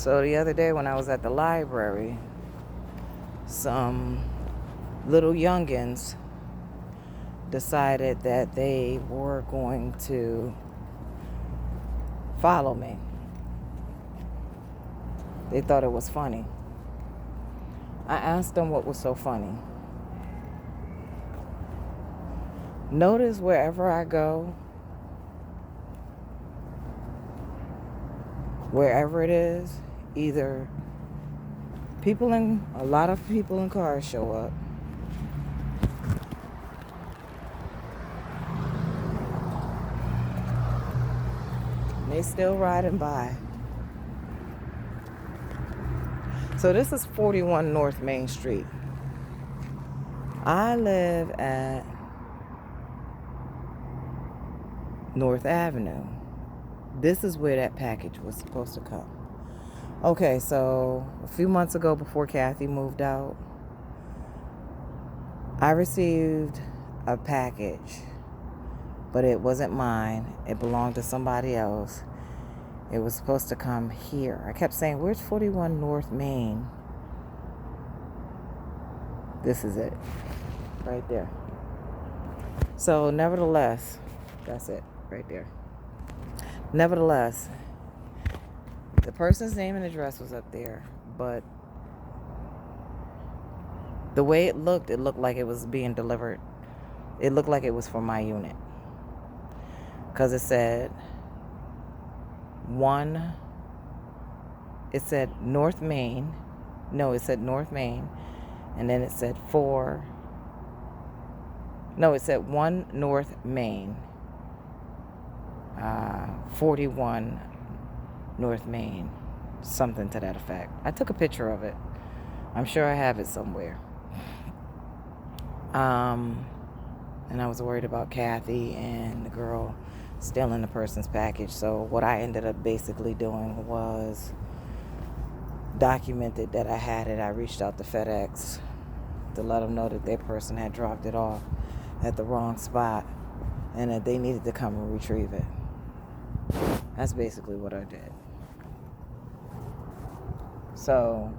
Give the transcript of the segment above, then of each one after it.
So the other day when I was at the library, some little youngins decided that they were going to follow me. They thought it was funny. I asked them what was so funny. Notice wherever I go, wherever it is, either a lot of people in cars show up. They still riding by. So this is 41 North Main Street. I live at North Avenue. This is where that package was supposed to come. Okay, so a few months ago, before Kathy moved out, I received a package, but it wasn't mine. It belonged to somebody else. It was supposed to come here. I kept saying, where's 41 North Main? This is it. Right there. So nevertheless, that's it. Right there. Nevertheless, the person's name and address was up there, but the way it looked like it was being delivered. It looked like it was for my unit. Because it said North Main. No, it said North Main. And then it said it said 1 North Main. 41 North Main. Something to that effect. I took a picture of it. I'm sure I have it somewhere. And I was worried about Kathy and the girl stealing the person's package. So what I ended up basically doing was documented that I had it. I reached out to FedEx to let them know that their person had dropped it off at the wrong spot and that they needed to come and retrieve it. That's basically what I did. So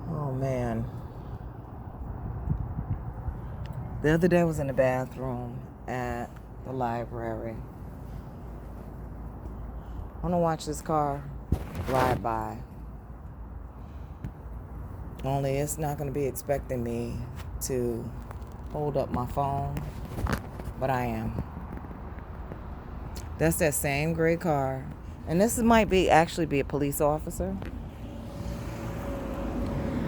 oh man. The other day I was in the bathroom at the library. I want to watch this car ride by. Only it's not going to be expecting me to hold up my phone, but I am. That's that same gray car. And this might actually be a police officer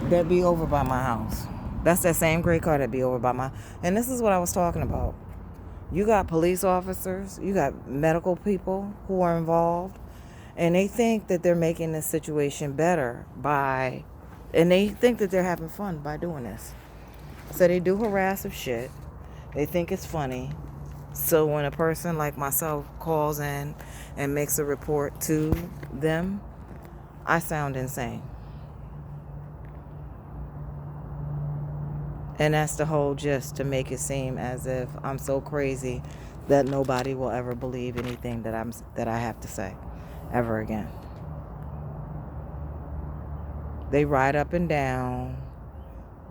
that be over by my house. That's that same gray car that be over by my... And this is what I was talking about. You got police officers, you got medical people who are involved, and they think that they're making this situation better and they think that they're having fun by doing this. So they do harassive shit. They think it's funny. So when a person like myself calls in and makes a report to them, I sound insane. And that's the whole gist, to make it seem as if I'm so crazy that nobody will ever believe anything that I have to say ever again. They ride up and down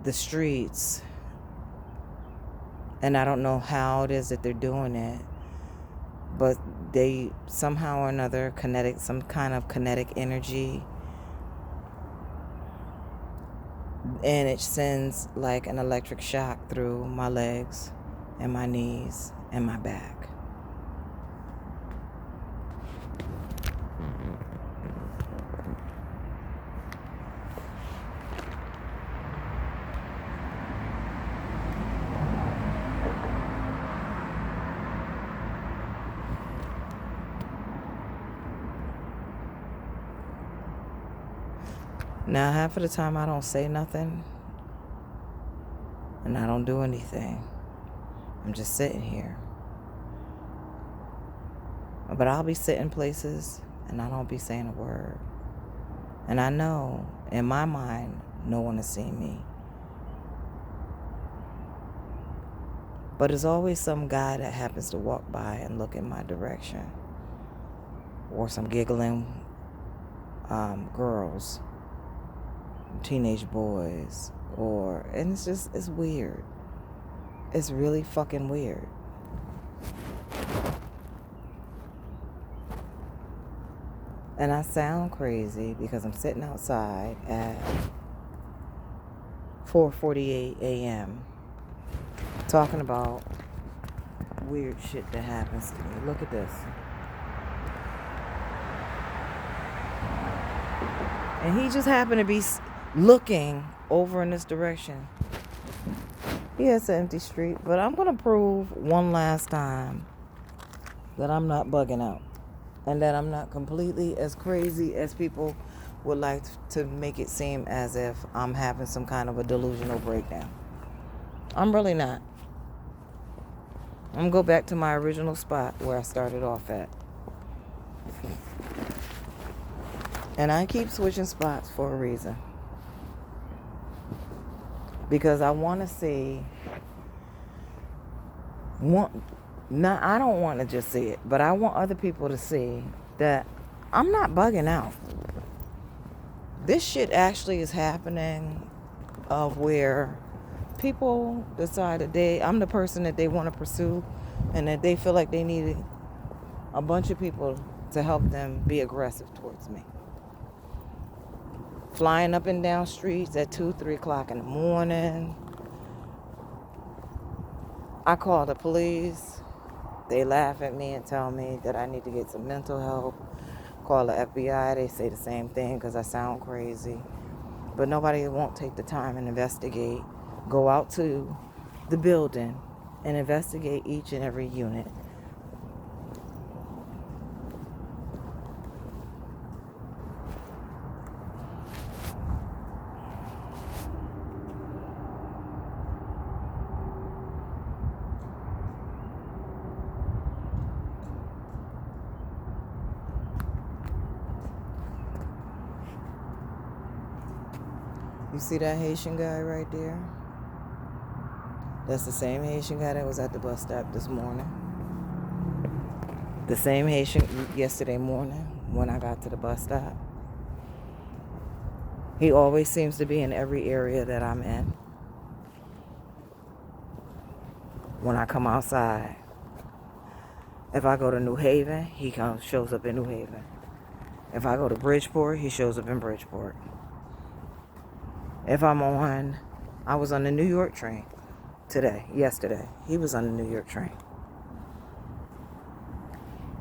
the streets, and I don't know how it is that they're doing it, but they somehow or another some kind of kinetic energy, and it sends like an electric shock through my legs and my knees and my back. Now, half of the time I don't say nothing and I don't do anything. I'm just sitting here. But I'll be sitting places and I don't be saying a word. And I know, in my mind, no one has seen me. But it's always some guy that happens to walk by and look in my direction. Or some giggling girls, teenage boys. And it's weird. It's really fucking weird. And I sound crazy because I'm sitting outside at 4:48 a.m. talking about weird shit that happens to me. Look at this. And he just happened to be looking over in this direction. Yeah, it's an empty street, but I'm going to prove one last time that I'm not bugging out and that I'm not completely as crazy as people would like to make it seem, as if I'm having some kind of a delusional breakdown. I'm really not. I'm going to go back to my original spot where I started off at. And I keep switching spots for a reason. Because I want to see, I don't want to just see it, but I want other people to see that I'm not bugging out. This shit actually is happening, of where people decide that I'm the person that they want to pursue, and that they feel like they need a bunch of people to help them be aggressive towards me. Flying up and down streets at 2, 3 o'clock in the morning. I call the police. They laugh at me and tell me that I need to get some mental help. Call the FBI. They say the same thing because I sound crazy. But nobody won't take the time and investigate. Go out to the building and investigate each and every unit. You see that Haitian guy right there? That's the same Haitian guy that was at the bus stop this morning. The same Haitian yesterday morning when I got to the bus stop. He always seems to be in every area that I'm in. When I come outside. If I go to New Haven, he shows up in New Haven. If I go to Bridgeport, he shows up in Bridgeport. If I was on the New York train yesterday. He was on the New York train.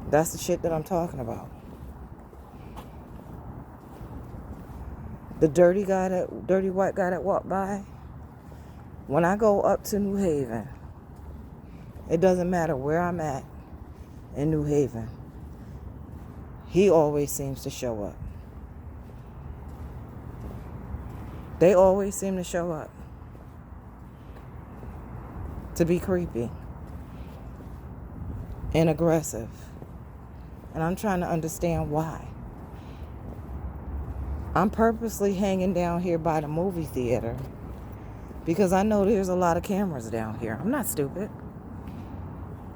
That's the shit that I'm talking about. The dirty white guy that walked by. When I go up to New Haven, it doesn't matter where I'm at in New Haven. He always seems to show up. They always seem to show up to be creepy and aggressive. And I'm trying to understand why. I'm purposely hanging down here by the movie theater because I know there's a lot of cameras down here. I'm not stupid.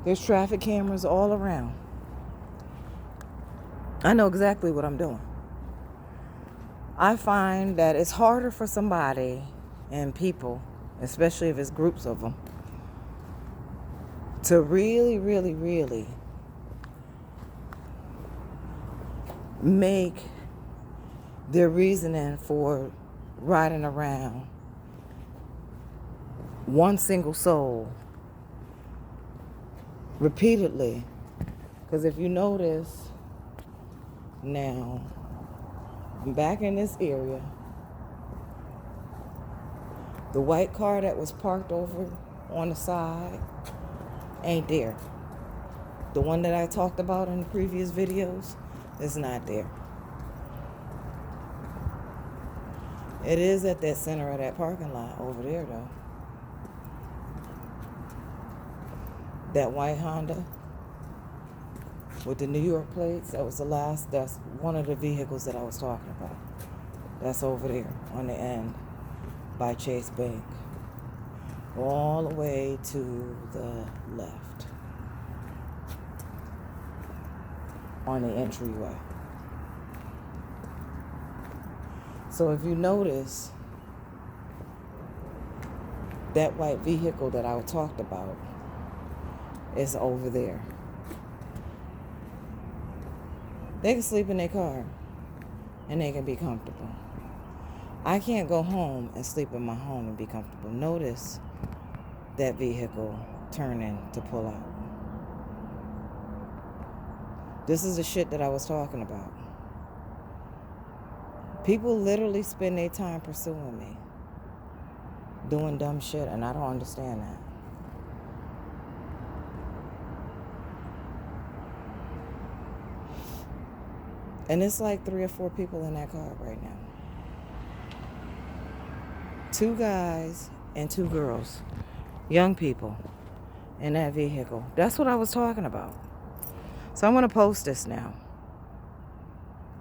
There's traffic cameras all around. I know exactly what I'm doing. I find that it's harder for somebody and people, especially if it's groups of them, to really, really, really make their reasoning for riding around one single soul repeatedly. Because if you notice now, I'm back in this area. The white car that was parked over on the side ain't there. The one that I talked about in the previous videos is not there. It is at that center of that parking lot over there, though. That white Honda with the New York plates, that's one of the vehicles that I was talking about. That's over there on the end by Chase Bank. all the way to the left on the entryway. So if you notice, that white vehicle that I talked about is over there. They can sleep in their car and they can be comfortable. I can't go home and sleep in my home and be comfortable. Notice that vehicle turning to pull out. This is the shit that I was talking about. People literally spend their time pursuing me, doing dumb shit, and I don't understand that. And it's like 3 or 4 people in that car right now. 2 guys and 2 girls, young people in that vehicle. That's what I was talking about. So I'm going to post this now.